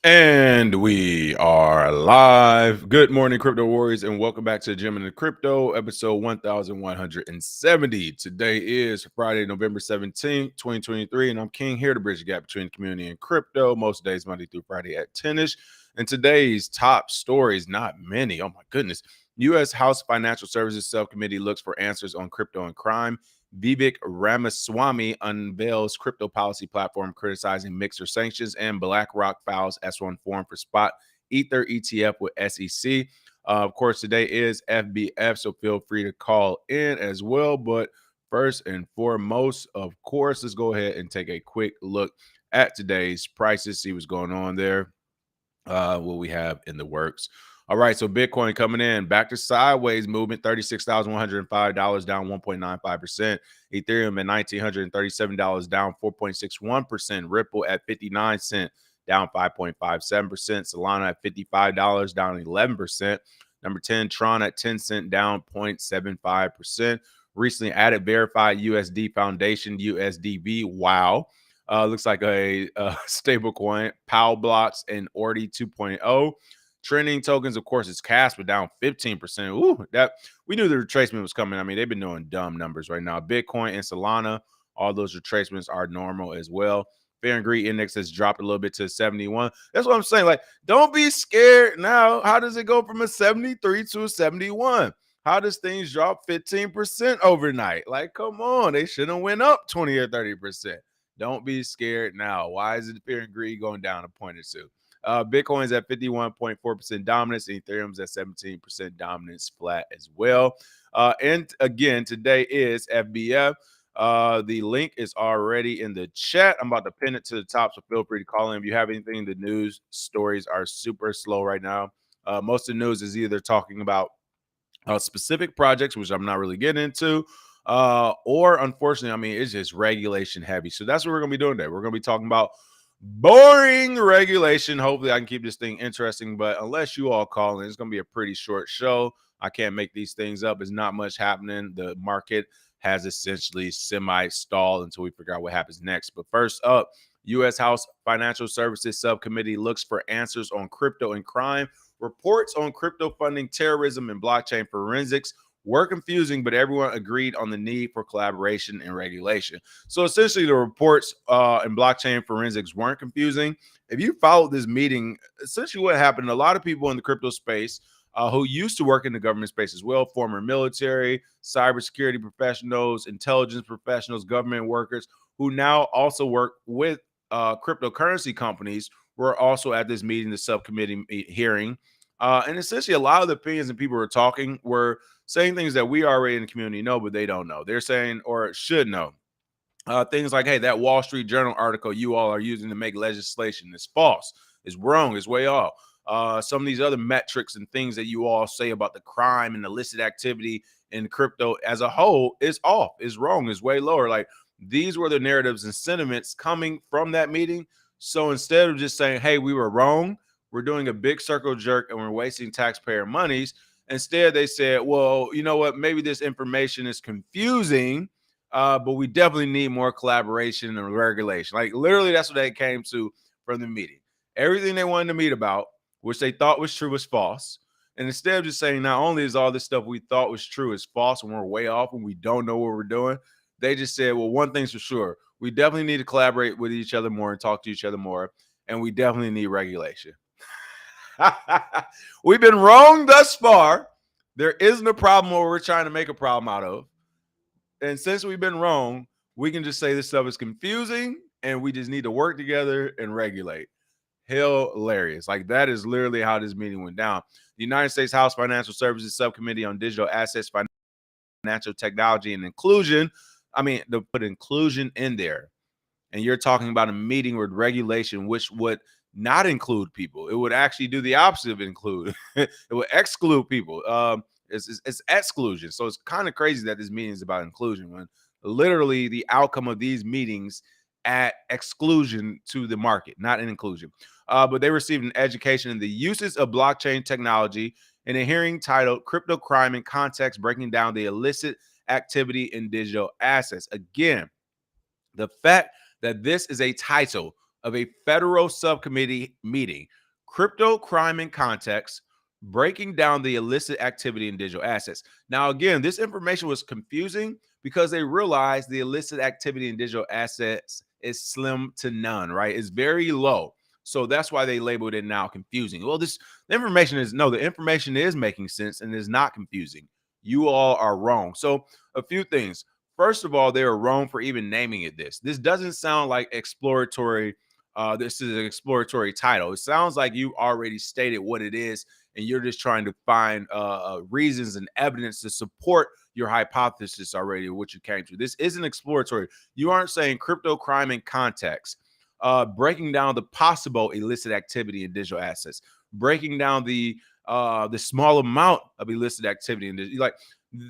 And we are live. Good morning, crypto warriors, and welcome back to Gem in the Crypto, episode 1170. Today is Friday, November 17th, 2023, and I'm King here to bridge the gap between community and crypto. Most days, Monday through Friday at 10ish. And today's top stories, not many. Oh my goodness. U.S. House Financial Services Subcommittee looks for answers on crypto and crime. Vivek Ramaswamy unveils crypto policy platform criticizing Mixer sanctions, and BlackRock files S1 form for spot Ether ETF with SEC. Of course, today is FBF, so feel free to call in as well. But first and foremost, of course, let's go ahead and take a quick look at today's prices, see what's going on there, what we have in the works. All right, so Bitcoin coming in back to sideways movement, $36,105, down 1.95%. Ethereum at $1,937, down 4.61%. Ripple at 59 cents, down 5.57%. Solana at $55, down 11%. Number 10, Tron at 10 cents, down 0.75%. Recently added verified USD Foundation, USDB. Wow. Looks like a stable coin, POW blocks, and Ordi 2.0. Trending tokens, of course, it's Casper down 15%. Ooh, that we knew the retracement was coming. I mean, they've been doing dumb numbers right now. Bitcoin and Solana, all those retracements are normal as well. Fear and greed index has dropped a little bit to 71. That's what I'm saying. Like, don't be scared now. How does it go from a 73 to a 71? How does things drop 15% overnight? Like, come on, they should have went up 20 or 30%. Don't be scared now. Why is it fear and greed going down a point or two? Bitcoin's at 51.4% dominance, and Ethereum's at 17% dominance, flat as well. And again, today is FBF. The link is already in the chat. I'm about to pin it to the top, so feel free to call in if you have anything. The news stories are super slow right now. Most of the news is either talking about specific projects, which I'm not really getting into, or unfortunately, I mean, it's just regulation heavy. So that's what we're going to be doing today. We're going to be talking about boring regulation. Hopefully I can keep this thing interesting, but unless you all call in, it's going to be a pretty short show. I can't make these things up. There's not much happening. The market has essentially semi-stalled until we figure out what happens next. But first up, U.S. House Financial Services Subcommittee looks for answers on crypto and crime. Reports on crypto funding, terrorism, and blockchain forensics were confusing, but everyone agreed on the need for collaboration and regulation. So essentially, the reports and blockchain forensics weren't confusing. If you followed this meeting, essentially what happened, a lot of people in the crypto space who used to work in the government space as well, former military, cybersecurity professionals, intelligence professionals, government workers, who now also work with cryptocurrency companies, were also at this meeting, the subcommittee hearing. And essentially, a lot of the opinions and people were talking were saying things that we already in the community know, but they don't know. They're saying, or should know, things like, hey, that Wall Street Journal article you all are using to make legislation is false, is wrong, is way off. Some of these other metrics and things that you all say about the crime and illicit activity in crypto as a whole is off, is wrong, is way lower. Like, these were the narratives and sentiments coming from that meeting. So instead of just saying, hey, we were wrong, we're doing a big circle jerk and we're wasting taxpayer monies, instead they said, well, you know what, maybe this information is confusing, but we definitely need more collaboration and regulation. Like, literally, that's what they came to from the meeting. Everything they wanted to meet about, which they thought was true, was false. And instead of just saying, not only is all this stuff we thought was true is false and we're way off and we don't know what we're doing, they just said, well, one thing's for sure. We definitely need to collaborate with each other more and talk to each other more. And we definitely need regulation. We've been wrong thus far. There isn't a problem where we're trying to make a problem out of. And since we've been wrong, we can just say this stuff is confusing and we just need to work together and regulate. Hilarious. Like, that is literally how this meeting went down. The United States House Financial Services Subcommittee on Digital Assets, Financial Technology, and Inclusion. I mean, to put inclusion in there. And you're talking about a meeting with regulation, which would not include people. It would actually do the opposite of include. It would exclude people. It's exclusion. So it's kind of crazy that this meeting is about inclusion when literally the outcome of these meetings at exclusion to the market, not an inclusion. But they received an education in the uses of blockchain technology in a hearing titled Crypto Crime in Context, breaking down the illicit activity in digital assets. Again, the fact that this is a title of a federal subcommittee meeting, Crypto Crime and Context, Breaking Down the Illicit Activity in Digital Assets. Now, again, this information was confusing because they realized the illicit activity in digital assets is slim to none, right? It's very low. So that's why they labeled it now confusing. Well, the information is making sense and is not confusing. You all are wrong. So a few things. First of all, they are wrong for even naming it this. This doesn't sound like exploratory. This is an exploratory title. It sounds like you already stated what it is, and you're just trying to find reasons and evidence to support your hypothesis already, what you came to. This isn't exploratory. You aren't saying crypto crime in context, breaking down the possible illicit activity in digital assets, breaking down the small amount of illicit activity in digital. Like,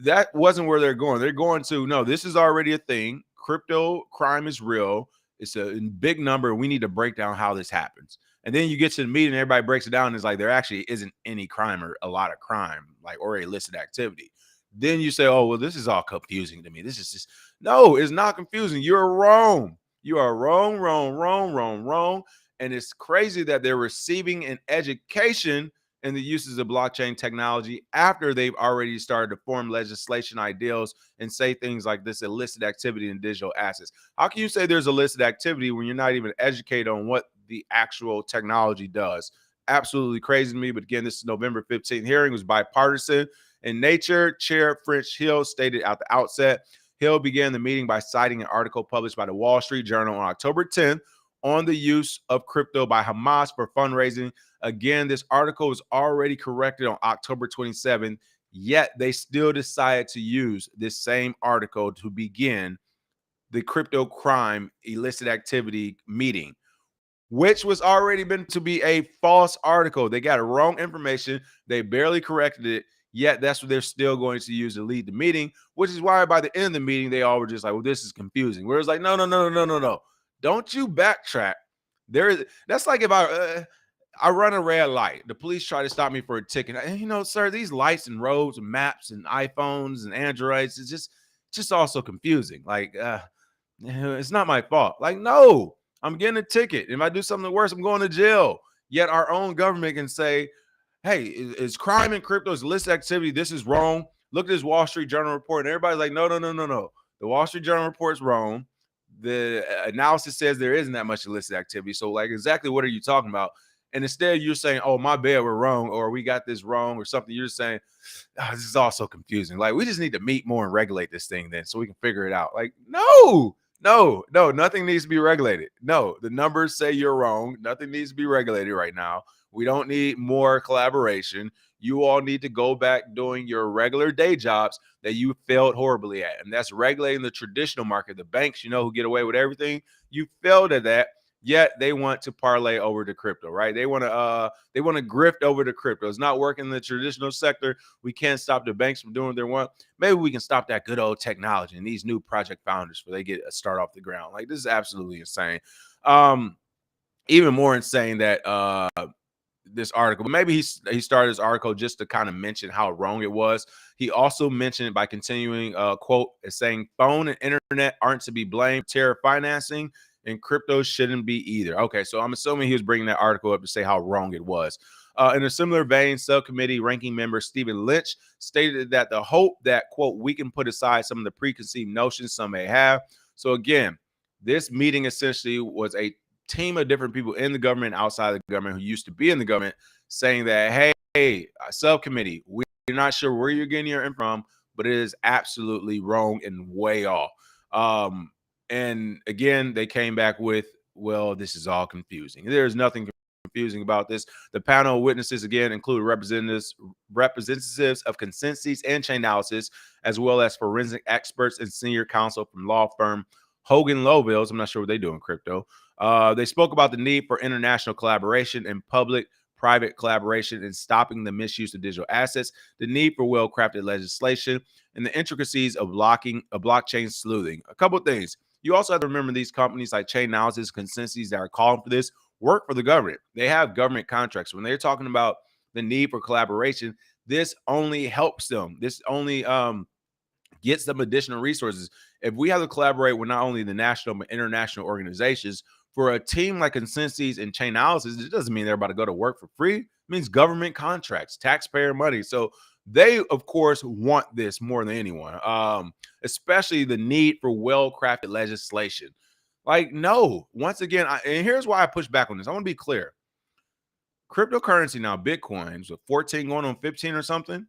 that wasn't where they're going. They're going to, no, this is already a thing. Crypto crime is real. It's a big number. We need to break down how this happens. And then you get to the meeting, everybody breaks it down. And it's like, there actually isn't any crime or a lot of crime, like, or illicit activity. Then you say, oh, well, this is all confusing to me. This is just, no, it's not confusing. You're wrong. You are wrong, wrong, wrong, wrong, wrong. And it's crazy that they're receiving an education in the uses of blockchain technology after they've already started to form legislation ideals and say things like this illicit activity in digital assets. How can you say there's illicit activity when you're not even educated on what the actual technology does? Absolutely crazy to me. But again, this is November 15th hearing. It was bipartisan in nature. Chair French Hill stated at the outset. Hill began the meeting by citing an article published by the Wall Street Journal on October 10th on the use of crypto by Hamas for fundraising. Again, this article was already corrected on October 27th, yet they still decided to use this same article to begin the crypto crime illicit activity meeting, which was already been to be a false article. They got wrong information. They barely corrected it, yet that's what they're still going to use to lead the meeting, which is why by the end of the meeting, they all were just like, well, this is confusing. Where it's like, no. Don't you backtrack. That's like if I run a red light. The police try to stop me for a ticket. And, sir, these lights and roads and maps and iPhones and Androids, it's just also confusing. Like, it's not my fault. Like, no, I'm getting a ticket. If I do something worse, I'm going to jail. Yet our own government can say, hey, is crime and crypto is illicit activity? This is wrong. Look at this Wall Street Journal report. And everybody's like, no. The Wall Street Journal report's wrong. The analysis says there isn't that much illicit activity. So, like, exactly what are you talking about? And instead you're saying, oh, my bad, we're wrong, or we got this wrong, or something. You're just saying, this is all so confusing. Like, we just need to meet more and regulate this thing then so we can figure it out. Like, no, nothing needs to be regulated. No, the numbers say you're wrong. Nothing needs to be regulated right now. We don't need more collaboration. You all need to go back doing your regular day jobs that you failed horribly at. And that's regulating the traditional market, the banks, who get away with everything. You failed at that. Yet they want to parlay over to crypto, right? They want to grift over to crypto. It's not working in the traditional sector. We can't stop the banks from doing what they want. Maybe we can stop that good old technology and these new project founders where they get a start off the ground. Like, this is absolutely insane. Even more insane that this article, but maybe he started this article just to kind of mention how wrong it was. He also mentioned it by continuing quote as saying phone and internet aren't to be blamed. Terror financing and crypto shouldn't be either. Okay, so I'm assuming he was bringing that article up to say how wrong it was. In a similar vein, subcommittee ranking member Stephen Lynch stated that the hope that, quote, we can put aside some of the preconceived notions some may have. So again, this meeting essentially was a team of different people in the government, outside the government, who used to be in the government, saying that, hey, subcommittee, we're not sure where you're getting your info from, but it is absolutely wrong and way off. And again, they came back with, well, this is all confusing. There's nothing confusing about this. The panel of witnesses, again, include representatives of consensus and Chainalysis, as well as forensic experts and senior counsel from law firm Hogan Lovells. I'm not sure what they do in crypto. They spoke about the need for international collaboration and public-private collaboration in stopping the misuse of digital assets, the need for well-crafted legislation, and the intricacies of blockchain sleuthing. A couple of things. You also have to remember these companies like Chainalysis, Consensus that are calling for this work for the government. They have government contracts. When they're talking about the need for collaboration, this only helps them. This only gets them additional resources. If we have to collaborate with not only the national but international organizations For a team like Consensus and Chainalysis, it doesn't mean they're about to go to work for free. It means government contracts, taxpayer money. So they, of course, want this more than anyone, especially the need for well-crafted legislation. Like, no, once again, and here's why I push back on this. I want to be clear. Cryptocurrency now, Bitcoin's with 14 going on 15 or something,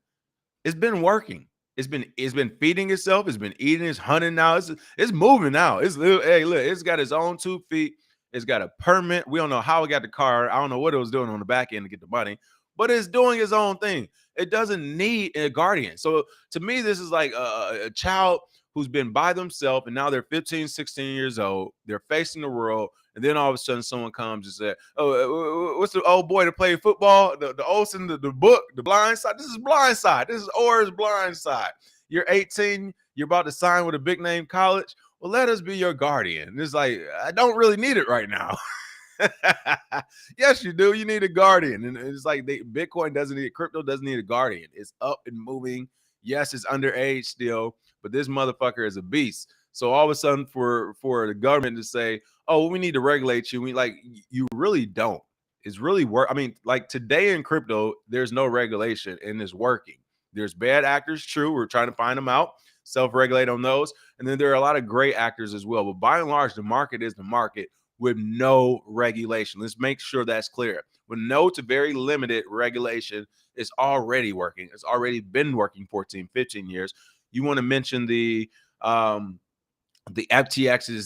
it's been working. It's been feeding itself. It's been eating. It's hunting now. It's moving now. Hey, look, it's got its own 2 feet. It's got a permit. We don't know how it got the car. I don't know what it was doing on the back end to get the money, but it's doing its own thing. It doesn't need a guardian. So to me, this is like a child who's been by themselves, and now they're 15, 16 years old. They're facing the world, and then all of a sudden someone comes and says, "Oh, what's the old boy that played football? The Olsen, the book, The Blind Side. This is Blind Side. This is Orr's Blind Side. You're 18. You're about to sign with a big name college. Well, let us be your guardian." And it's like, I don't really need it right now. Yes, you do. You need a guardian. And it's like Bitcoin doesn't need crypto doesn't need a guardian. It's up and moving. Yes, it's underage still, but this motherfucker is a beast. So all of a sudden, for the government to say, "Oh, we need to regulate you," you really don't. It's really work. I mean, like today in crypto, there's no regulation and it's working. There's bad actors, true. We're trying to find them out, self-regulate on those, and then there are a lot of great actors as well. But by and large, the market is the market with no regulation. Let's make sure that's clear. With no to very limited regulation, it's already working. It's already been working 14, 15 years. You want to mention the FTXs,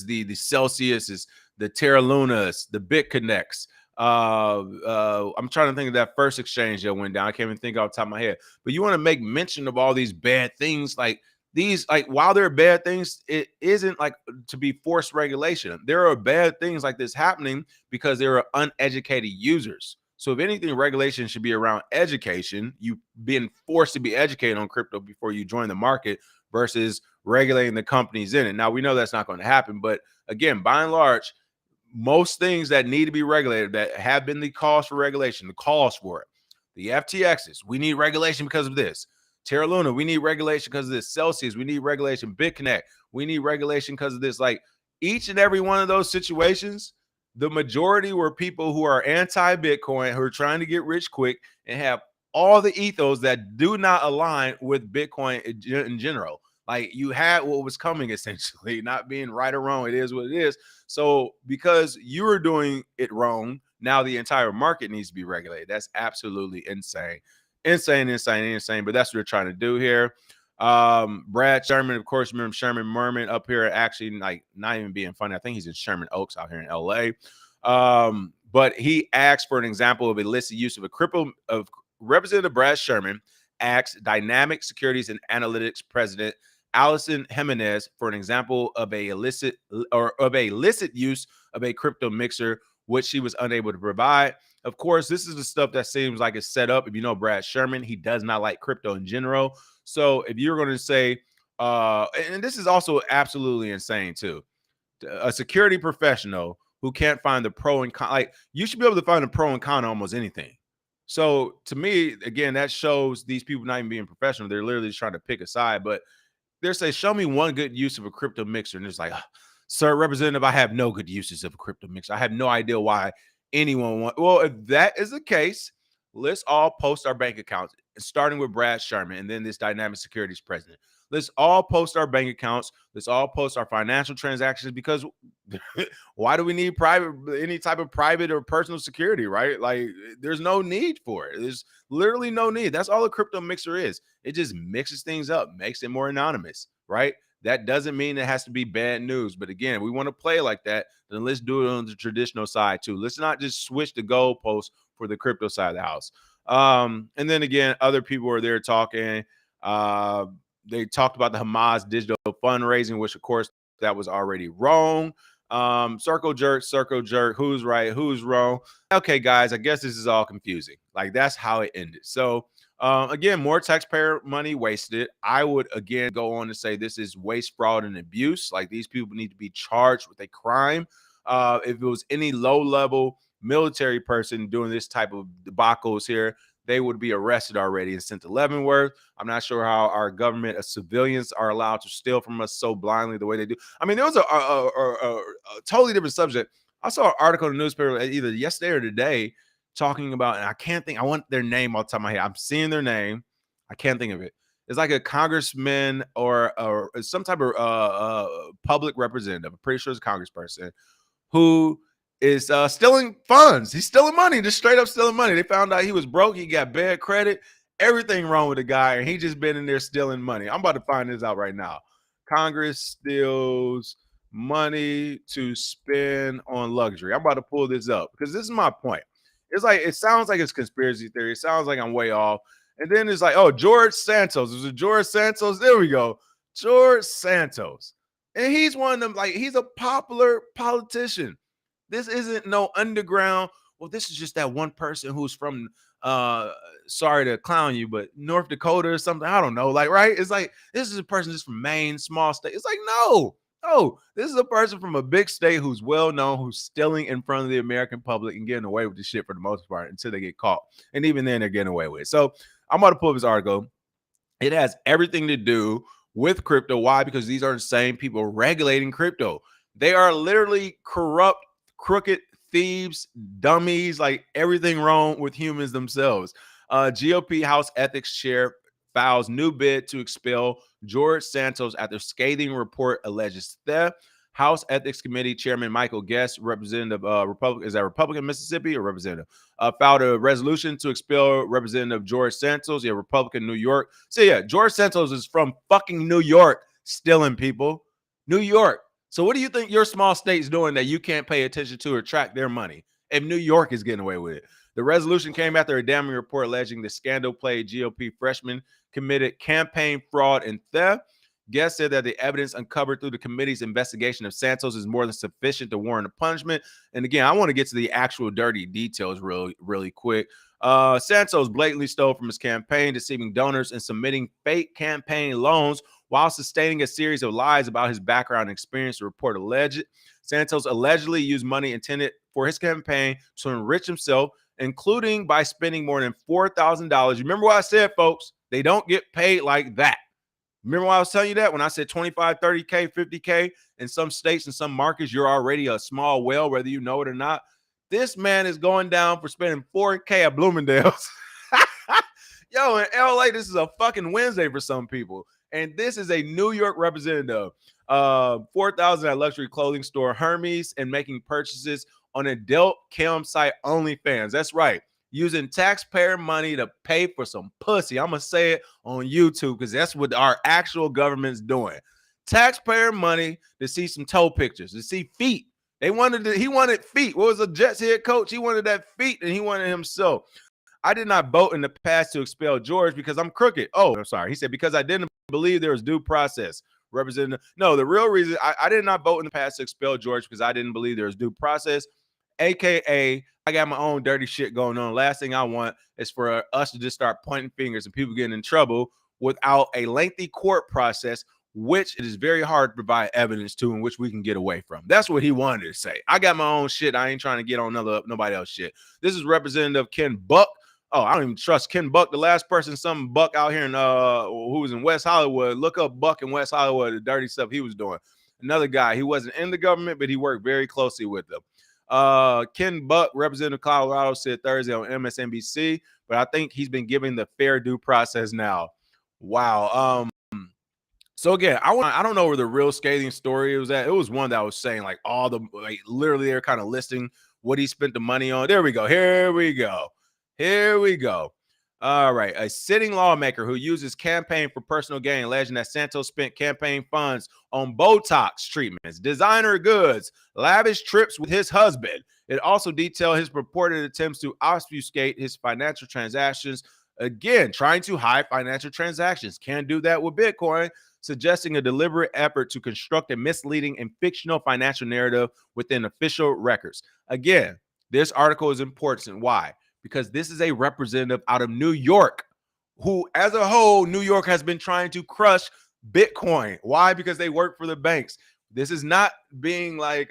the Celsiuses, the Terra Lunas, the BitConnects. I'm trying to think of that first exchange that went down. I can't even think off the top of my head. But you want to make mention of all these bad things, while there are bad things, it isn't like to be forced regulation. There are bad things like this happening because there are uneducated users. So if anything, regulation should be around education, you being forced to be educated on crypto before you join the market versus regulating the companies in it. Now, we know that's not going to happen, but again, by and large, most things that need to be regulated that have been the cause for regulation, the cause for it, the FTXs, we need regulation because of this. Terra Luna, we need regulation because of this. Celsius, we need regulation. BitConnect, we need regulation because of this. Like each and every one of those situations, the majority were people who are anti-Bitcoin, who are trying to get rich quick and have all the ethos that do not align with Bitcoin in general. Like you had what was coming, essentially, not being right or wrong. It is what it is. So because you were doing it wrong, now the entire market needs to be regulated. That's absolutely insane. Insane. But that's what we're trying to do here. Brad Sherman, of course, remember Sherman Merman up here, actually like not even being funny. I think he's in Sherman Oaks out here in LA. But he asked for an example of illicit use of a crypto of Representative Brad Sherman asked Dynamic Securities and Analytics President Allison Jimenez for an example of a illicit use of a crypto mixer, which she was unable to provide. Of course, this is the stuff that seems like it's set up. If you know Brad Sherman, he does not like crypto in general. So if you're going to say, and this is also absolutely insane too, a security professional who can't find the pro and con, like you should be able to find the pro and con on almost anything. So to me, again, that shows these people not even being professional. They're literally just trying to pick a side. But they're saying, show me one good use of a crypto mixer. And it's like, sir, Representative, I have no good uses of a crypto mixer. I have no idea why anyone want. Well, if that is the case, let's all post our bank accounts, starting with Brad Sherman and then this Dynamic Securities president. Let's all post our bank accounts. Let's all post our financial transactions, because why do we need any type of private or personal security, right? Like there's no need for it. There's literally no need. That's all a crypto mixer is. It just mixes things up, makes it more anonymous, right? That doesn't mean it has to be bad news. But again, we want to play like that, then let's do it on the traditional side too. Let's not just switch the goalposts for the crypto side of the house. And then again, other people are there talking. They talked about the Hamas digital fundraising, which of course that was already wrong. Circle jerk, who's right, who's wrong. Okay, guys, I guess this is all confusing. Like that's how it ended. So again, more taxpayer money wasted. I would again go on to say this is waste, fraud, and abuse. Like these people need to be charged with a crime. If it was any low-level military person doing this type of debacles here, they would be arrested already and sent to Leavenworth. I'm not sure how our government as civilians are allowed to steal from us so blindly the way they do. I mean, there was a totally different subject. I saw an article in the newspaper either yesterday or today talking about, and I can't think, I want their name off the top of my head. I'm seeing their name. I can't think of it. It's like a congressman or some type of public representative. I'm pretty sure it's a congressperson who is stealing funds. He's stealing money, just straight up stealing money. They found out he was broke. He got bad credit. Everything wrong with the guy, and he just been in there stealing money. I'm about to find this out right now. Congress steals money to spend on luxury. I'm about to pull this up because this is my point. It's like, it sounds like it's conspiracy theory. It sounds like I'm way off. And then it's like, oh, George Santos. Was it George Santos? There we go. George Santos. And he's one of them, like, he's a popular politician. This isn't no underground. Well, this is just that one person who's from sorry to clown you, but North Dakota or something. I don't know. Like, right? It's like, this is a person just from Maine, small state. It's like, no, this is a person from a big state who's well known, who's stealing in front of the American public and getting away with the shit for the most part until they get caught. And even then, they're getting away with it. So I'm about to pull up this article. It has everything to do with crypto. Why? Because these are the same people regulating crypto. They are literally corrupt, crooked thieves, dummies, like everything wrong with humans themselves. GOP House Ethics Chair files new bid to expel George Santos after scathing report alleges theft. House Ethics Committee Chairman Michael Guest, Representative Republican Mississippi or Representative, filed a resolution to expel Representative George Santos, Republican New York. So yeah, George Santos is from fucking New York, stealing people. New York. So what do you think your small state's doing that you can't pay attention to or track their money if New York is getting away with it? The resolution came after a damning report alleging the scandal-plagued GOP freshman committed campaign fraud and theft. Guest said that the evidence uncovered through the committee's investigation of Santos is more than sufficient to warrant a punishment. And again, I want to get to the actual dirty details really quick. Santos blatantly stole from his campaign, deceiving donors and submitting fake campaign loans while sustaining a series of lies about his background and experience, the report alleged. Santos allegedly used money intended for his campaign to enrich himself, including by spending more than $4,000. You remember what I said, folks? They don't get paid like that. Remember when I was telling you that when I said 25, 30K, 50K in some states and some markets, you're already a small whale, whether you know it or not. This man is going down for spending 4K at Bloomingdale's. Yo, in LA, this is a fucking Wednesday for some people. And this is a New York representative. 4,000 at luxury clothing store Hermes and making purchases on adult cam site OnlyFans. That's right. Using taxpayer money to pay for some pussy. I'm going to say it on YouTube because that's what our actual government's doing. Taxpayer money to see some toe pictures, to see feet. He wanted feet. What was the Jets head coach? He wanted that feet and he wanted himself. I did not vote in the past to expel George because I'm crooked. Oh, I'm sorry. He said, because I didn't believe there was due process. Representative. No, the real reason I did not vote in the past to expel George because I didn't believe there was due process. AKA, I got my own dirty shit going on. Last thing I want is for us to just start pointing fingers and people getting in trouble without a lengthy court process, which it is very hard to provide evidence to and which we can get away from. That's what he wanted to say. I got my own shit. I ain't trying to get on nobody else shit. This is Representative Ken Buck. Oh, I don't even trust Ken Buck. The last person, some Buck out here in who was in West Hollywood. Look up Buck in West Hollywood, the dirty stuff he was doing. Another guy, he wasn't in the government, but he worked very closely with them. Ken Buck, Representative Colorado, said Thursday on MSNBC, but I think he's been given the fair due process now. Wow. So again, I don't know where the real scathing story was at. It was one that was saying like all the literally they're kind of listing what he spent the money on. There we go. Here we go. All right. A sitting lawmaker who uses campaign for personal gain, alleging that Santos spent campaign funds on Botox treatments, designer goods, lavish trips with his husband. It also detailed his purported attempts to obfuscate his financial transactions. Again, trying to hide financial transactions. Can't do that with Bitcoin. Suggesting a deliberate effort to construct a misleading and fictional financial narrative within official records. Again, this article is important. Why? Because this is a representative out of New York who, as a whole, New York has been trying to crush Bitcoin. Why? Because they work for the banks. This is not being like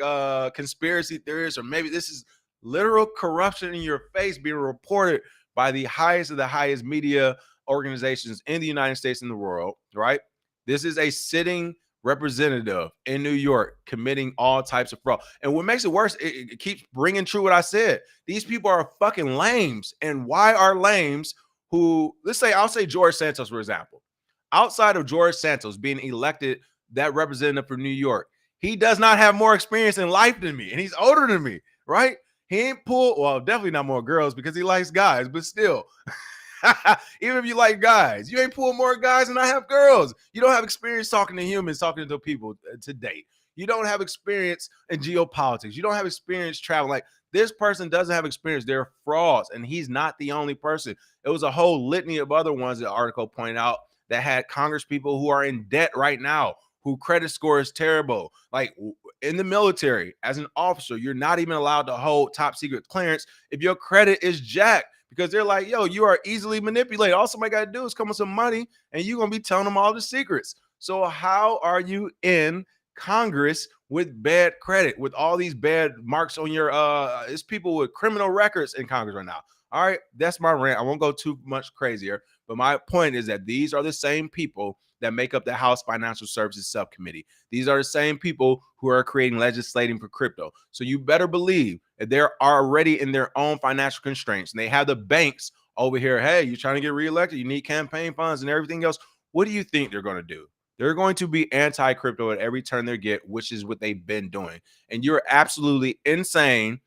conspiracy theorists, or maybe this is literal corruption in your face being reported by the highest of the highest media organizations in the United States and the world, right? This is a sitting representative in New York committing all types of fraud. And what makes it worse, it keeps bringing true what I said. These people are fucking lames. And why are lames who, I'll say George Santos, for example. Outside of George Santos being elected that representative for New York, he does not have more experience in life than me. And he's older than me, right? He ain't pulled, well, definitely not more girls because he likes guys, but still. Even if you like guys, you ain't pulled more guys than I have girls. You don't have experience talking to humans, talking to people to date. You don't have experience in geopolitics. You don't have experience traveling. Like, this person doesn't have experience. They're frauds, and he's not the only person. It was a whole litany of other ones the article pointed out that had Congress people who are in debt right now, who credit score is terrible. Like, in the military, as an officer, you're not even allowed to hold top secret clearance if your credit is jacked, because they're like, yo, you are easily manipulated. All somebody got to do is come with some money and you're going to be telling them all the secrets. So how are you in Congress with bad credit, with all these bad marks on your, it's people with criminal records in Congress right now. All right, that's my rant. I won't go too much crazier, but my point is that these are the same people that make up the House Financial Services Subcommittee. These are the same people who are creating legislating for crypto. So you better believe that they're already in their own financial constraints, and they have the banks over here. Hey, you're trying to get reelected, you need campaign funds and everything else. What do you think they're going to do? They're going to be anti-crypto at every turn they get, which is what they've been doing. And you're absolutely insane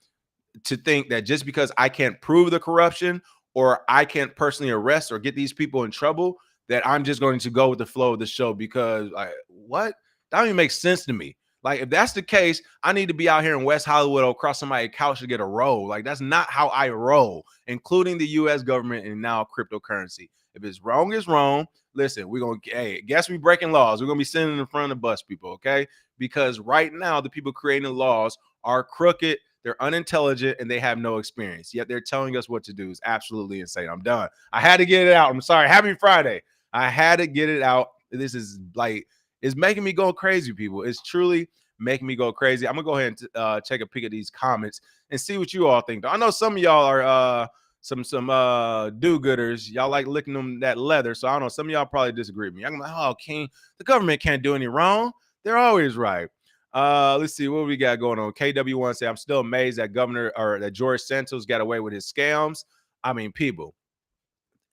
to think that just because I can't prove the corruption or I can't personally arrest or get these people in trouble, that I'm just going to go with the flow of the show, because what? That don't even make sense to me. Like, if that's the case, I need to be out here in West Hollywood or across somebody's couch to get a roll. Like, that's not how I roll, including the U.S. government and now cryptocurrency. If it's wrong, it's wrong. Listen, we're going to, hey, guess we breaking laws. We're going to be sitting in front of the bus, people, okay? Because right now, the people creating the laws are crooked, they're unintelligent, and they have no experience. Yet they're telling us what to do. It's absolutely insane. I'm done. I had to get it out. I'm sorry. Happy Friday. I had to get it out. This is like, it's making me go crazy, people. It's truly making me go crazy. I'm gonna go ahead and take a peek at these comments and see what you all think. I know some of y'all are some do-gooders. Y'all like licking them that leather. So I don't know. Some of y'all probably disagree with me. I'm like, oh, King, the government can't do any wrong. They're always right. Let's see what we got going on. KW1 say, I'm still amazed that that George Santos got away with his scams. I mean, people,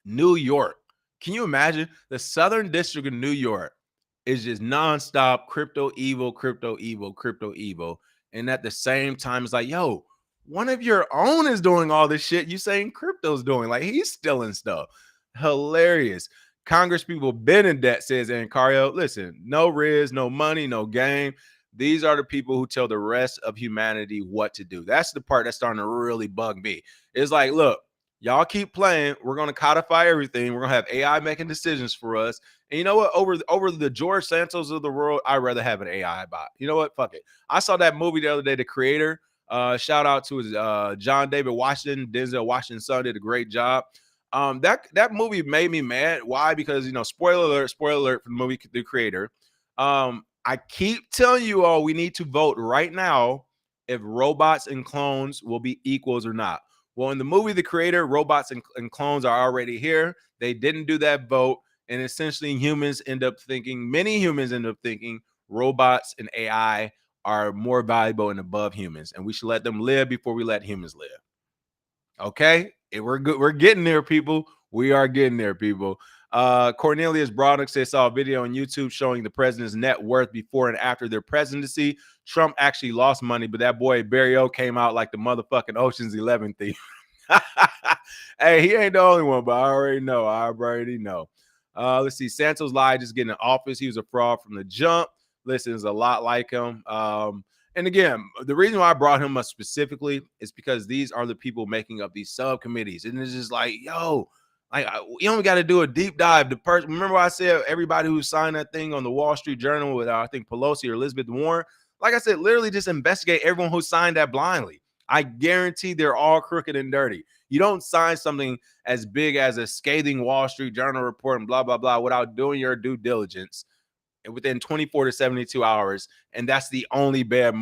New York. Can you imagine? The Southern District of New York is just nonstop crypto evil, crypto evil, crypto evil. And at the same time, it's like, yo, one of your own is doing all this shit you saying crypto's doing. Like, he's stealing stuff. Hilarious. Congress people been in debt, says Ancario. Listen, no riz, no money, no game. These are the people who tell the rest of humanity what to do. That's the part that's starting to really bug me. It's like, look, y'all keep playing. We're going to codify everything. We're going to have AI making decisions for us. And you know what? Over the George Santos of the world, I'd rather have an AI bot. You know what? Fuck it. I saw that movie the other day, The Creator. Shout out to his John David Washington. Denzel Washington's son did a great job. That movie made me mad. Why? Because, you know, spoiler alert for the movie The Creator. I keep telling you all, we need to vote right now if robots and clones will be equals or not. Well, in the movie The Creator, robots and clones are already here. They didn't do that vote. And essentially, many humans end up thinking robots and AI are more valuable and above humans. And we should let them live before we let humans live. Okay? We're good. We're getting there, people. We are getting there, people. Cornelius Broderick says, saw a video on YouTube showing the president's net worth before and after their presidency. Trump actually lost money, but that boy Barry O came out like the motherfucking Ocean's 11 thief. Hey, he ain't the only one, but I already know. Let's see. Santos lied just getting in office. He was a fraud from the jump. Listen, it's a lot like him. And again, the reason why I brought him up specifically is because these are the people making up these subcommittees. And it's just like, yo, you only got to do a deep dive. Remember I said everybody who signed that thing on the Wall Street Journal with, I think, Pelosi or Elizabeth Warren, like I said, literally just investigate everyone who signed that blindly. I guarantee they're all crooked and dirty. You don't sign something as big as a scathing Wall Street Journal report and blah, blah, blah without doing your due diligence within 24 to 72 hours. And that's the only bad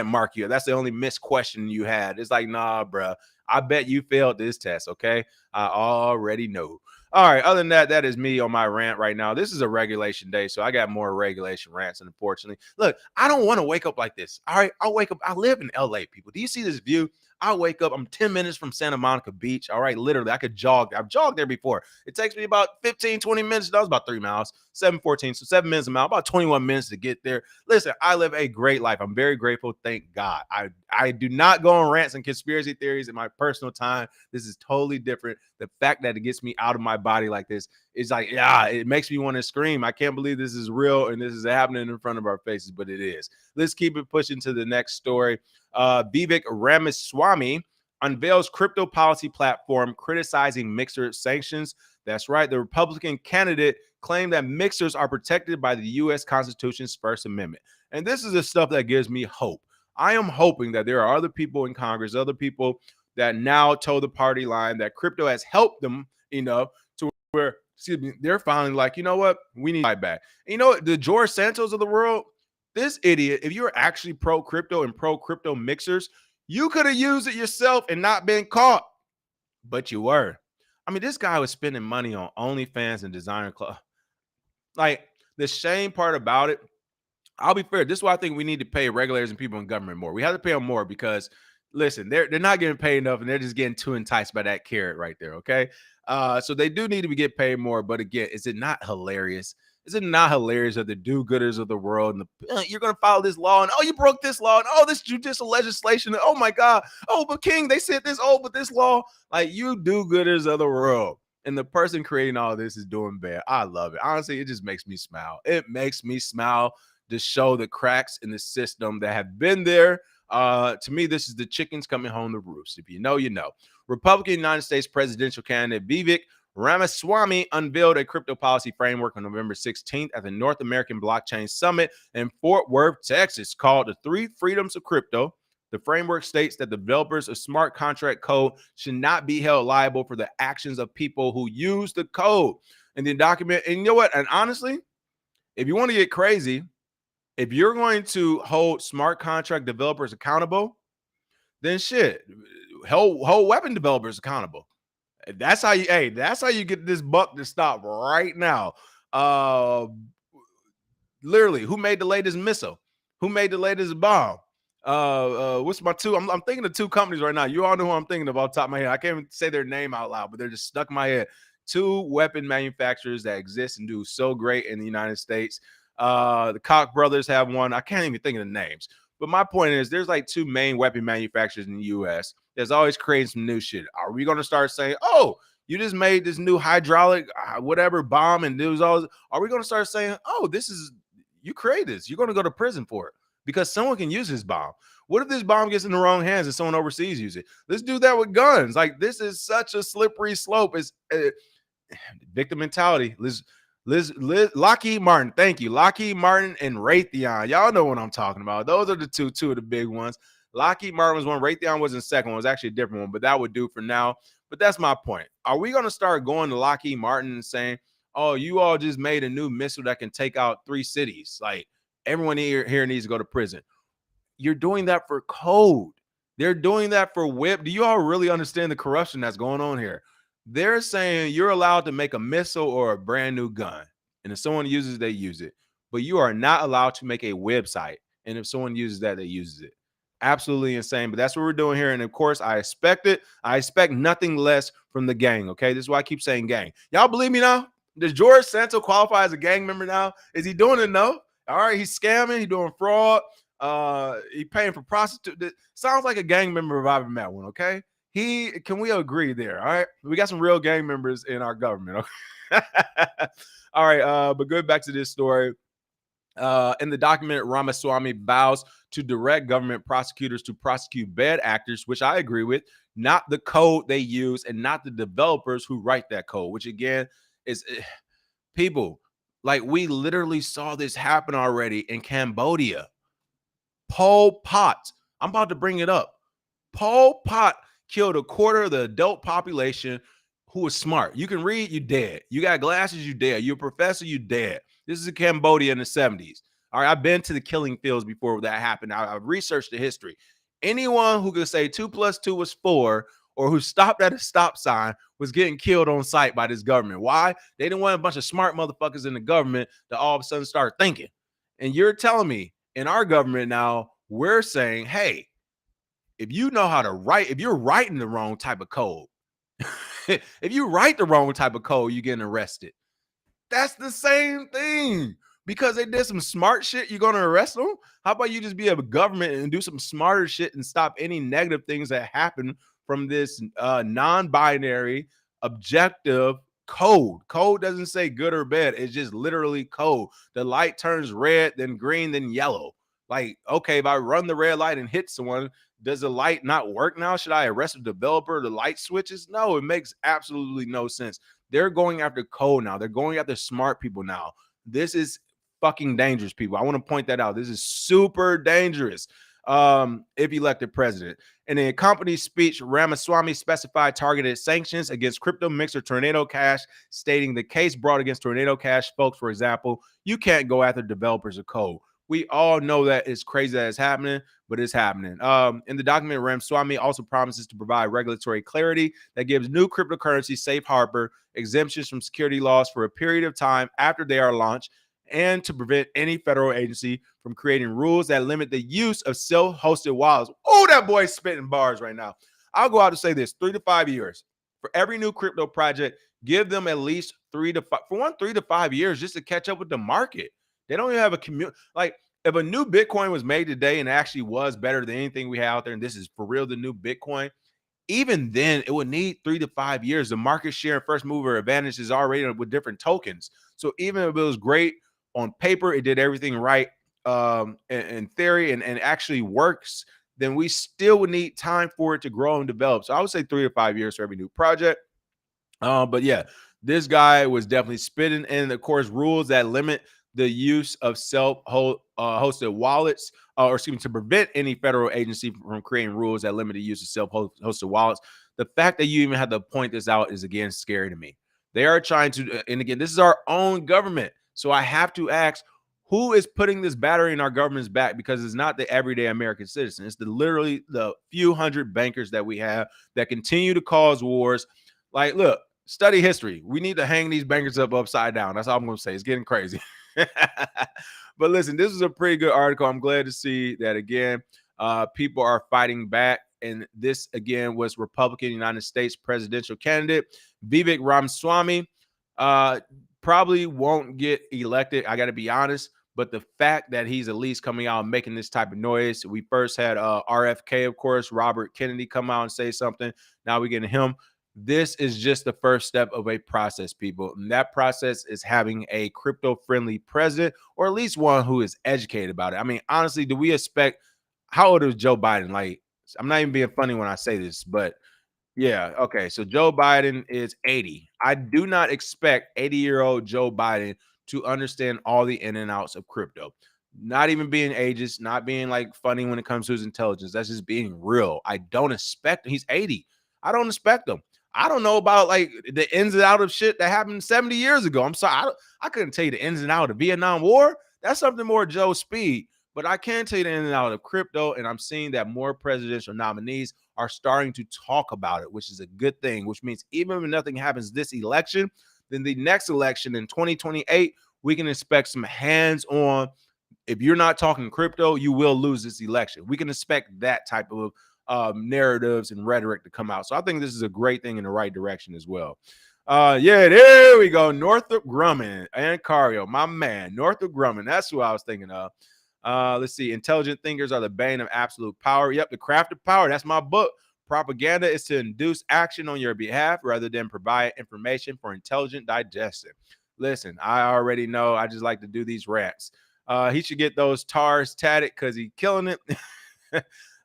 mark you. That's the only missed question you had. It's like, nah, bro, I bet you failed this test, okay? I already know. All right. Other than that, that is me on my rant right now. This is a regulation day, so I got more regulation rants. Unfortunately, look, I don't want to wake up like this. All right, I'll wake up. I live in LA, people. Do you see this view? I wake up. I'm 10 minutes from Santa Monica Beach. All right, literally, I could jog. I've jogged there before. It takes me about 15, 20 minutes. That was about 3 miles, 7:14. So 7 minutes a mile, about 21 minutes to get there. Listen, I live a great life. I'm very grateful. Thank God. I do not go on rants and conspiracy theories in my personal time. This is totally different. The fact that it gets me out of my body like this is like, yeah, it makes me want to scream. I can't believe this is real and this is happening in front of our faces, but it is. Let's keep it pushing to the next story. Vivek Ramaswamy unveils crypto policy platform criticizing Mixer sanctions. That's right. The Republican candidate claimed that mixers are protected by the U.S. Constitution's First Amendment. And this is the stuff that gives me hope. I am hoping that there are other people in Congress, other people that now toe the party line, that crypto has helped them enough to where, excuse me, they're finally like, you know what? We need to fight back. And you know what? The George Santos of the world, this idiot, if you're actually pro crypto and pro crypto mixers, you could have used it yourself and not been caught, but you were. I mean, this guy was spending money on OnlyFans and designer club. Like, the shame part about it, I'll be fair. This is why I think we need to pay regulators and people in government more. We have to pay them more because, listen, they're not getting paid enough, and they're just getting too enticed by that carrot right there. Okay, so they do need to get paid more. But again, is it not hilarious? Is it not hilarious that the do-gooders of the world and you're going to follow this law, and oh, you broke this law, and oh, this judicial legislation, and oh my God, oh, but King, they said this, oh, but this law, like you do-gooders of the world. And the person creating all this is doing bad. I love it. Honestly, it just makes me smile. It makes me smile to show the cracks in the system that have been there. To me, this is the chickens coming home to roost. If you know, you know. Republican United States presidential candidate Vivek Ramaswamy unveiled a crypto policy framework on November 16th at the North American Blockchain Summit in Fort Worth, Texas, called the Three Freedoms of Crypto. The framework states that developers of smart contract code should not be held liable for the actions of people who use the code. And the document, and you know what? And honestly, if you want to get crazy, if you're going to hold smart contract developers accountable, then shit, hold weapon developers accountable. That's how you get this buck to stop right now. Literally, who made the latest missile? Who made the latest bomb? What's my two? I'm thinking of two companies right now. You all know who I'm thinking of off the top of my head. I can't even say their name out loud, but they're just stuck in my head. Two weapon manufacturers that exist and do so great in the United States. The Koch brothers have one. I can't even think of the names. But my point is, there's like two main weapon manufacturers in the U.S. There's always creating some new shit. Are we going to start saying, oh, you just made this new hydraulic, whatever bomb, and there was all? Are we going to start saying, oh, you created this? You're going to go to prison for it because someone can use this bomb. What if this bomb gets in the wrong hands and someone overseas uses it? Let's do that with guns. Like, this is such a slippery slope. It's victim mentality. Lockheed Martin, thank you. Lockheed Martin and Raytheon. Y'all know what I'm talking about. Those are the two of the big ones. Lockheed Martin was one. Raytheon was the second one. It was actually a different one, but that would do for now. But that's my point. Are we going to start going to Lockheed Martin and saying, oh, you all just made a new missile that can take out 3 cities? Like, everyone here needs to go to prison. You're doing that for code. They're doing that for whip. Do you all really understand the corruption that's going on here? They're saying you're allowed to make a missile or a brand new gun. And if someone uses it, they use it. But you are not allowed to make a website. And if someone uses that, they use it. Absolutely insane. But that's what we're doing here. And of course, I expect it. I expect nothing less from the gang. Okay. This is why I keep saying gang. Y'all believe me now? Does George Santos qualify as a gang member now? Is he doing it? No. All right. He's scamming. He's doing fraud. He paying for prostitutes. Sounds like a gang member if I've ever met one. Okay. Can we agree there? All right. We got some real gang members in our government. Okay? All right. But going back to this story. In the document, Ramaswamy vows to direct government prosecutors to prosecute bad actors, which I agree with, not the code they use and not the developers who write that code, which again is people. Like, we literally saw this happen already in Cambodia. Pol Pot. I'm about to bring it up. Pol Pot killed a quarter of the adult population who was smart. You can read, you dead. You got glasses, you dead. You're a professor, you dead. This is in Cambodia in the 70s. All right, I've been to the killing fields before that happened. I've researched the history. Anyone who could say 2 + 2 was 4 or who stopped at a stop sign was getting killed on sight by this government. Why? They didn't want a bunch of smart motherfuckers in the government to all of a sudden start thinking. And you're telling me in our government now, we're saying, hey, if you know how to write, if you're writing the wrong type of code, if you write the wrong type of code, you're getting arrested. That's the same thing. Because they did some smart shit, you're going to arrest them? How about you just be a government and do some smarter shit and stop any negative things that happen from this non-binary, objective code? Code doesn't say good or bad. It's just literally code. The light turns red, then green, then yellow. Like, okay, if I run the red light and hit someone, does the light not work now? Should I arrest the developer? The light switches? No, it makes absolutely no sense. They're going after code now. They're going after smart people now. This is fucking dangerous, people. I want to point that out. This is super dangerous if elected president. In a company speech, Ramaswamy specified targeted sanctions against crypto mixer Tornado Cash, stating the case brought against Tornado Cash folks, for example, you can't go after developers of code. We all know that it's crazy that it's happening, but it's happening. In the document, Ramaswamy also promises to provide regulatory clarity that gives new cryptocurrency safe harbor exemptions from security laws for a period of time after they are launched, and to prevent any federal agency from creating rules that limit the use of self-hosted wallets. Oh, that boy's spitting bars right now. I'll go out to say this: 3 to 5 years. For every new crypto project, give them at least 3 to 5 years just to catch up with the market. They don't even have a community. Like, if a new Bitcoin was made today and actually was better than anything we have out there, and this is for real the new Bitcoin, even then it would need 3 to 5 years. The market share and first mover advantage is already with different tokens. So even if it was great on paper, it did everything right in theory and actually works, then we still would need time for it to grow and develop. So I would say 3 to 5 years for every new project. But yeah, this guy was definitely spitting. And of course, rules that limit the use of self-hosted wallets, or excuse me, to prevent any federal agency from creating rules that limit the use of self-hosted wallets. The fact that you even have to point this out is, again, scary to me. They are trying to, and again, this is our own government. So I have to ask, who is putting this battery in our government's back? Because it's not the everyday American citizen. It's literally the few hundred bankers that we have that continue to cause wars. Like, look, study history. We need to hang these bankers upside down. That's all I'm going to say. It's getting crazy. But listen, this is a pretty good article. I'm glad to see that, again, people are fighting back. And this, again, was Republican United States presidential candidate Vivek Ramaswamy. Probably won't get elected, I got to be honest. But the fact that he's at least coming out and making this type of noise. We first had RFK, of course, Robert Kennedy, come out and say something. Now we're getting him. This is just the first step of a process, people. And that process is having a crypto-friendly president, or at least one who is educated about it. I mean, honestly, do we expect, how old is Joe Biden? Like, I'm not even being funny when I say this, but yeah, okay. So Joe Biden is 80. I do not expect 80-year-old Joe Biden to understand all the in and outs of crypto. Not even being ageist, not being like funny when it comes to his intelligence. That's just being real. I don't expect him. He's 80. I don't expect him. I don't know about like the ins and out of shit that happened 70 years ago. I'm sorry. I couldn't tell you the ins and out of the Vietnam War. That's something more Joe Speed. But I can tell you the ins and out of crypto. And I'm seeing that more presidential nominees are starting to talk about it, which is a good thing, which means even if nothing happens this election, then the next election in 2028, we can expect some hands-on. If you're not talking crypto, you will lose this election. We can expect that type of narratives and rhetoric to come out. So I think this is a great thing in the right direction as well. Yeah, there we go. Northrop Grumman and Cario, my man. Northrop Grumman. That's who I was thinking of. Let's see. Intelligent thinkers are the bane of absolute power. Yep, the craft of power. That's my book. Propaganda is to induce action on your behalf rather than provide information for intelligent digestion. Listen, I already know. I just like to do these rants. He should get those tars tatted because he's killing it.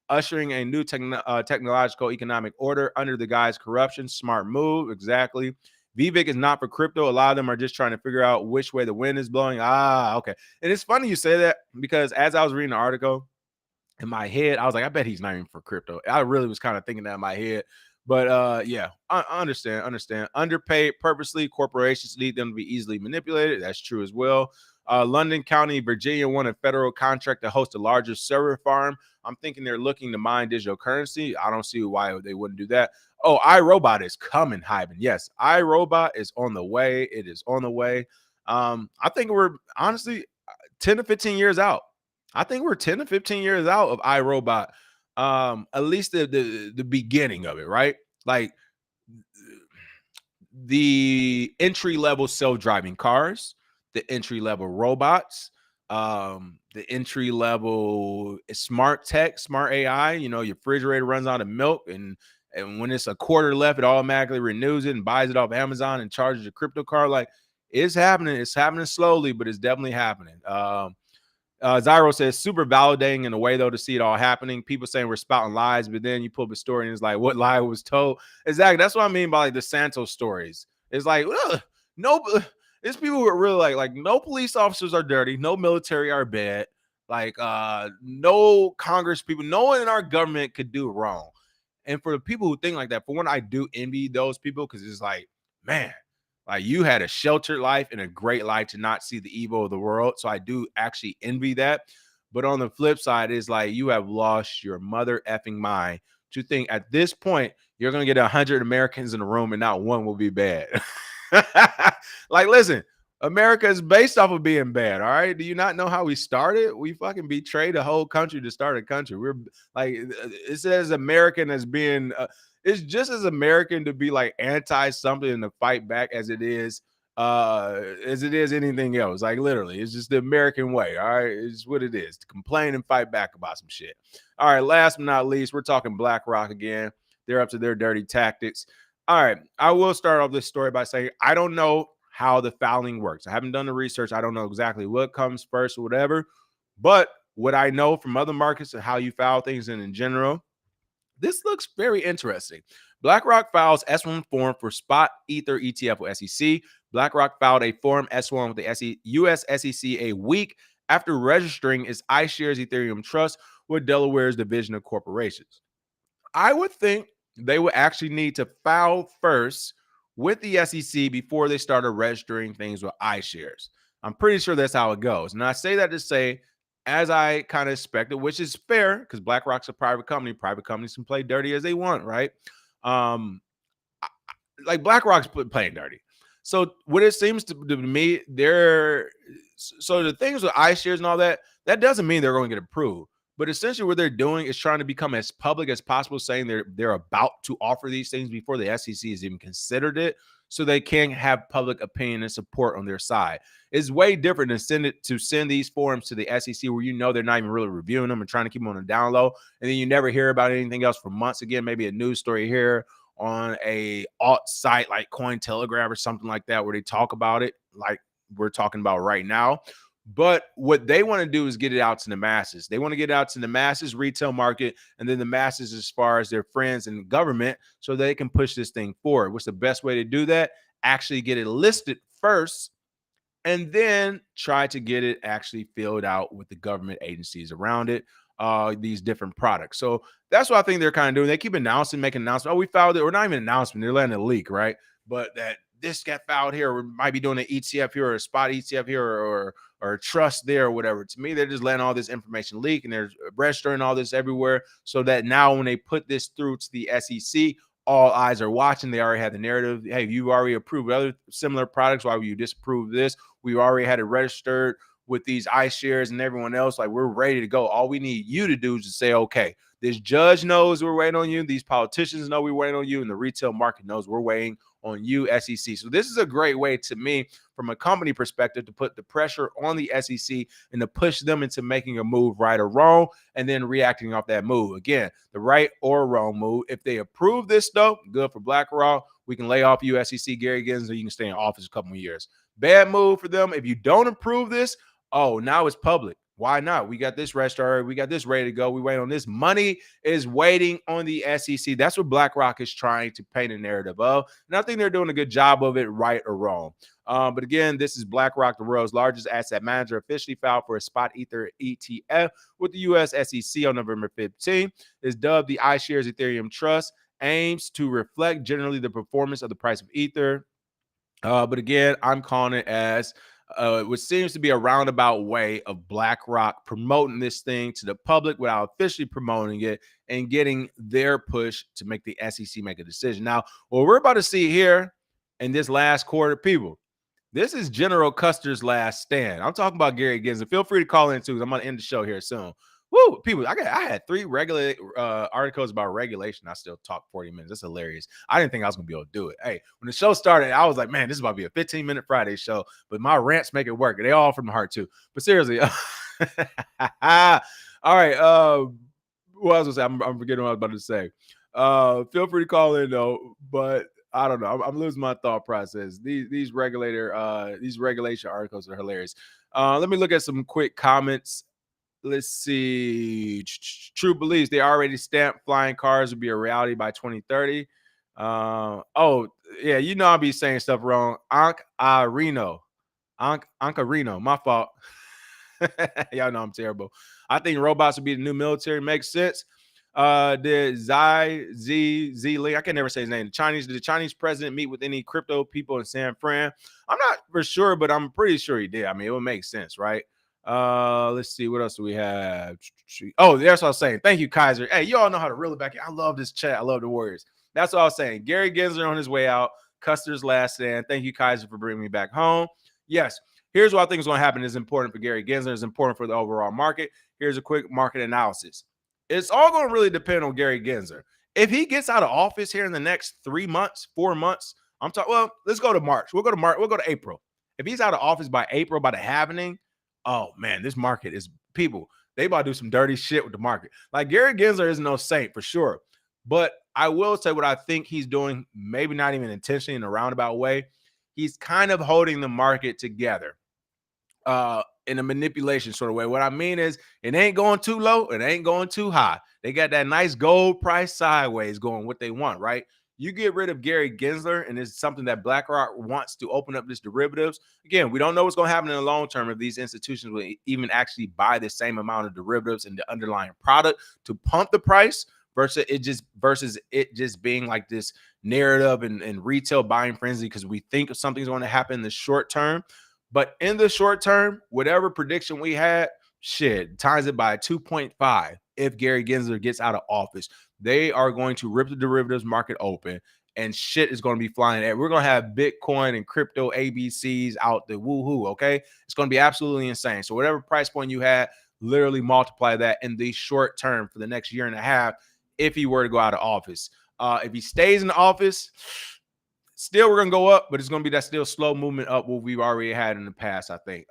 Ushering a new technological economic order under the guise corruption. Smart move. Exactly. Vivek is not for crypto. A lot of them are just trying to figure out which way the wind is blowing. Okay. And it's funny you say that, because as I was reading the article, in my head, I was like, I bet he's not even for crypto. I really was kind of thinking that in my head. But yeah, I understand. Underpaid purposely. Corporations need them to be easily manipulated. That's true as well. London County, Virginia won a federal contract to host the largest server farm. I'm thinking they're looking to mine digital currency. I don't see why they wouldn't do that. Oh, iRobot is coming, Hyben. Yes, iRobot is on the way. It is on the way. I think we're honestly 10 to 15 years out. I think we're 10 to 15 years out of iRobot. At least the beginning of it, right? Like the entry level self-driving cars, the entry level robots, the entry level smart tech, smart AI. You know, your refrigerator runs out of milk, and when it's a quarter left, it automatically renews it and buys it off Amazon and charges a crypto card. Like it's happening. It's happening slowly, but it's definitely happening. Zyro says super validating in a way though to see it all happening. People saying we're spouting lies, but then you pull up a story and it's like, what lie was told? Exactly. That's what I mean by like the Santos stories. It's like, no, it's people who are really like no police officers are dirty, no military are bad, like no Congress people, no one in our government could do wrong. And for the people who think like that, for one, I do envy those people because it's like, man, like you had a sheltered life and a great life to not see the evil of the world. So I do actually envy that. But on the flip side, is like you have lost your mother effing mind to think at this point you're gonna get 100 Americans in a room and not one will be bad. Like, listen, America is based off of being bad. All right. Do you not know how we started? We fucking betrayed a whole country to start a country. We're like, it's as American as being it's just as American to be like anti something and to fight back as it is anything else. Like literally, it's just the American way. All right, it's what it is to complain and fight back about some shit. All right, last but not least, we're talking BlackRock again. They're up to their dirty tactics. All right, I will start off this story by saying I don't know how the filing works. I haven't done the research. I don't know exactly what comes first or whatever, but what I know from other markets and how you file things in general, this looks very interesting. BlackRock files S1 form for spot Ether ETF with SEC. BlackRock filed a Form S1 with the US SEC a week after registering its iShares Ethereum Trust with Delaware's Division of Corporations. I would think they would actually need to file first with the SEC before they started registering things with iShares. I'm pretty sure that's how it goes. And I say that to say, as I kind of expected, which is fair because BlackRock's a private company. Private companies can play dirty as they want, right? Like BlackRock's playing dirty. So what it seems to me, so the things with iShares and all that, that doesn't mean they're going to get approved. But essentially what they're doing is trying to become as public as possible, saying they're about to offer these things before the SEC has even considered it, so they can have public opinion and support on their side. It's way different than send these forms to the SEC where you know they're not even really reviewing them and trying to keep them on the down low, and then you never hear about anything else for months again, maybe a news story here on a alt site like Cointelegraph or something like that where they talk about it like we're talking about right now. But what they want to do is get it out to the masses. They want to get it out to the masses, retail market, and then the masses as far as their friends and government so they can push this thing forward. What's the best way to do that? Actually get it listed first and then try to get it actually filled out with the government agencies around it, these different products. So that's what I think they're kind of doing. They keep announcing, making announcements. Oh, we filed it. Or not even an announcement. They're letting it leak, right? But that this got filed here, or we might be doing an ETF here or a spot ETF here or a trust there or whatever. To me, they're just letting all this information leak and they're registering all this everywhere so that now when they put this through to the SEC, all eyes are watching. They already had the narrative. Hey, you already approved other similar products. Why would you disapprove this? We already had it registered with these iShares and everyone else. Like, we're ready to go. All we need you to do is to say, okay, this judge knows we're waiting on you. These politicians know we're waiting on you. And the retail market knows we're waiting on you, SEC. So this is a great way to me, from a company perspective, to put the pressure on the SEC and to push them into making a move, right or wrong, and then reacting off that move. Again, the right or wrong move. If they approve this stuff, good for BlackRock. We can lay off you, SEC, Gary Gibbons, or you can stay in office a couple of years. Bad move for them. If you don't approve this, oh, now it's public. Why not? We got this registered. We got this ready to go. We wait on this. Money is waiting on the SEC. That's what BlackRock is trying to paint a narrative of. And I think they're doing a good job of it, right or wrong. But again, this is BlackRock, the world's largest asset manager, officially filed for a spot Ether ETF with the US SEC on November 15. It's dubbed the iShares Ethereum Trust, aims to reflect generally the performance of the price of Ether. But again, I'm calling it as which seems to be a roundabout way of BlackRock promoting this thing to the public without officially promoting it and getting their push to make the SEC make a decision. Now, what we're about to see here in this last quarter, people, this is General Custer's last stand. I'm talking about Gary Gensler. Feel free to call in too. I'm going to end the show here soon. Woo, people! I had 3 regular articles about regulation. I still talk 40 minutes. That's hilarious. I didn't think I was gonna be able to do it. Hey, when the show started, I was like, man, this is about to be a 15-minute Friday show. But my rants make it work. They all from the heart too. But seriously, all right. What else was I? I'm forgetting what I was about to say. Feel free to call in though. But I don't know. I'm losing my thought process. These regulation articles are hilarious. Let me look at some quick comments. Let's see. True believes they already stamped flying cars will be a reality by 2030. Oh, yeah, I'll be saying stuff wrong. Ancarino. My fault. Y'all know I'm terrible. I think robots will be the new military. Makes sense. Did Z Lee, I can never say his name. Did the Chinese president meet with any crypto people in San Fran? I'm not for sure, but I'm pretty sure he did. I mean, it would make sense, right? Let's see, what else do we have? Oh, that's what I was saying. Thank you, Kaiser. Hey, you all know how to reel it back in. I love this chat. I love the Warriors. That's what I was saying. Gary Gensler on his way out. Custer's last stand. Thank you, Kaiser, for bringing me back home. Yes, here's what I think is going to happen. Is important for Gary Gensler. Is important for the overall market. Here's a quick market analysis. It's all going to really depend on Gary Gensler. If he gets out of office here in the next 3 months, 4 months, I'm talking. Well, let's go to March. We'll go to March. We'll go to April. If he's out of office by April, by the happening, oh man, this market is people. They about to do some dirty shit with the market. Like Gary Gensler is no saint for sure, but I will say what I think he's doing. Maybe not even intentionally in a roundabout way. He's kind of holding the market together. In a manipulation sort of way. What I mean is it ain't going too low, it ain't going too high. They got that nice gold price sideways going what they want, right? You get rid of Gary Gensler, and it's something that BlackRock wants to open up this derivatives. Again, we don't know what's going to happen in the long term if these institutions will even actually buy the same amount of derivatives in the underlying product to pump the price versus it just being like this narrative and retail buying frenzy because we think something's going to happen in the short term. But in the short term, whatever prediction we had, shit, times it by 2.5 if Gary Gensler gets out of office. They are going to rip the derivatives market open and shit is going to be flying at. We're going to have Bitcoin and crypto ABCs out the woohoo, okay? It's going to be absolutely insane. So whatever price point you had, literally multiply that in the short term for the next year and a half if he were to go out of office. If he stays in the office, still we're going to go up, but it's going to be that still slow movement up what we've already had in the past, I think.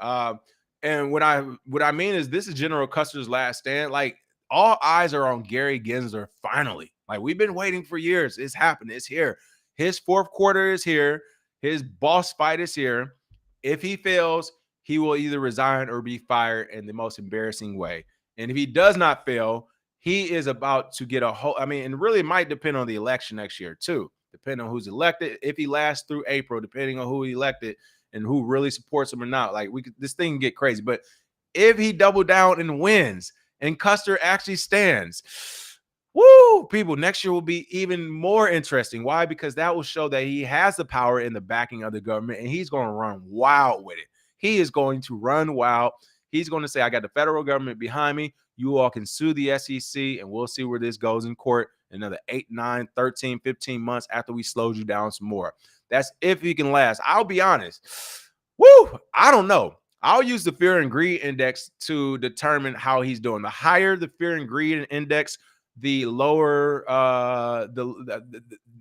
And what I mean is this is General Custer's last stand. Like, all eyes are on Gary Gensler finally. Like, we've been waiting for years. It's happened. It's here. His fourth quarter is here. His boss fight is here. If he fails, he will either resign or be fired in the most embarrassing way. And if he does not fail, he is about to get a whole, I mean, and really it might depend on the election next year too, depending on who's elected. If he lasts through April, depending on who he elected and who really supports him or not. Like, this thing can get crazy. But if he double down and wins and Custer actually stands, woo, people, next year will be even more interesting. Why? Because that will show that he has the power in the backing of the government and he's going to run wild with it. He is going to run wild. He's going to say, I got the federal government behind me. You all can sue the SEC and we'll see where this goes in court another 8, 9, 13, 15 months after we slowed you down some more. That's if he can last. I'll be honest. Woo, I don't know. I'll use the fear and greed index to determine how he's doing. The higher the fear and greed index, the lower the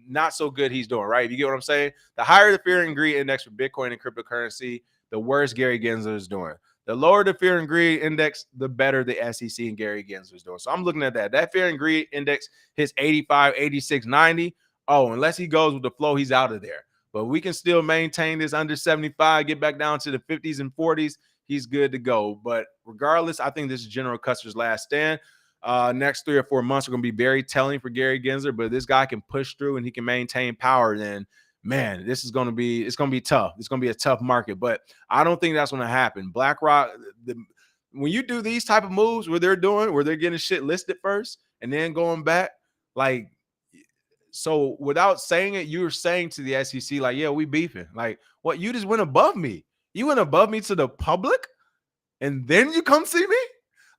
not so good he's doing, right? If you get what I'm saying? The higher the fear and greed index for Bitcoin and cryptocurrency, the worse Gary Gensler is doing. The lower the fear and greed index, the better the SEC and Gary Gensler is doing. So I'm looking at that. That fear and greed index hits 85, 86, 90. Oh, unless he goes with the flow, he's out of there. But we can still maintain this under 75, get back down to the 50s and 40s. He's good to go. But regardless, I think this is General Custer's last stand. Next 3 or 4 months are going to be very telling for Gary Gensler. But if this guy can push through and he can maintain power, then man, it's going to be tough. It's going to be a tough market. But I don't think that's going to happen. BlackRock, when you do these type of moves where they're getting shit listed first and then going back, like, so without saying it, you're saying to the SEC, like, yeah, we beefing. Like, what? You just went above me. You went above me to the public, and then you come see me?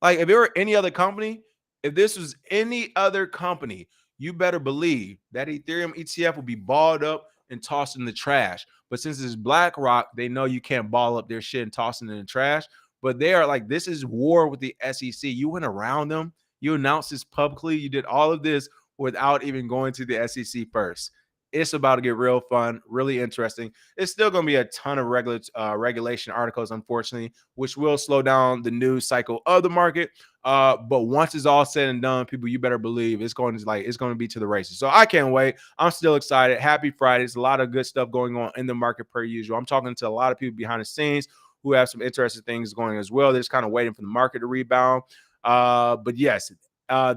Like, if it were any other company, if this was any other company, you better believe that Ethereum ETF will be balled up and tossed in the trash. But since it's BlackRock, they know you can't ball up their shit and toss it in the trash. But they are like, this is war with the SEC. You went around them. You announced this publicly. You did all of this without even going to the SEC first. It's about to get real fun, really interesting. It's still going to be a ton of regulation articles, unfortunately, which will slow down the news cycle of the market. But once it's all said and done, people, you better believe it's going to be to the races. So I can't wait. I'm still excited. Happy Friday. There's a lot of good stuff going on in the market per usual. I'm talking to a lot of people behind the scenes who have some interesting things going as well. They're just kind of waiting for the market to rebound. But yes,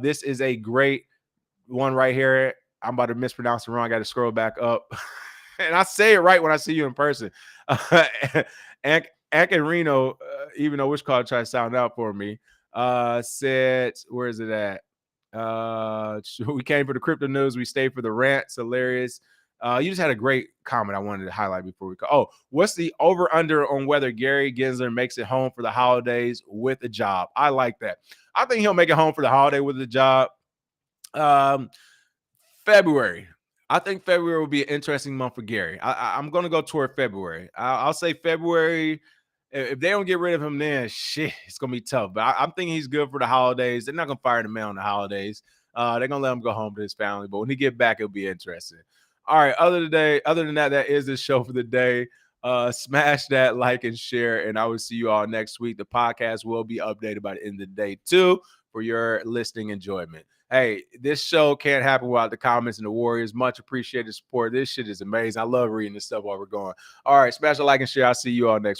this is a great one right here. I'm about to mispronounce it wrong. I got to scroll back up. And I say it right when I see you in person. Reno, even though which call tried to sound out for me, said, where is it at? We came for the crypto news. We stayed for the rants. Hilarious. You just had a great comment I wanted to highlight before we go. Oh, what's the over-under on whether Gary Gensler makes it home for the holidays with a job? I like that. I think he'll make it home for the holiday with a job. February. I think February will be an interesting month for Gary. I'm going to go toward February. I'll say February. If they don't get rid of him, then shit, it's going to be tough. But I'm thinking he's good for the holidays. They're not going to fire the man on the holidays. They're going to let him go home to his family. But when he get back, it'll be interesting. All right. Other than that, that is the show for the day. Smash that like and share, and I will see you all next week. The podcast will be updated by the end of the day too for your listening enjoyment. Hey, this show can't happen without the comments and the Warriors. Much appreciated support. This shit is amazing. I love reading this stuff while we're going. All right, smash a like and share. I'll see you all next week.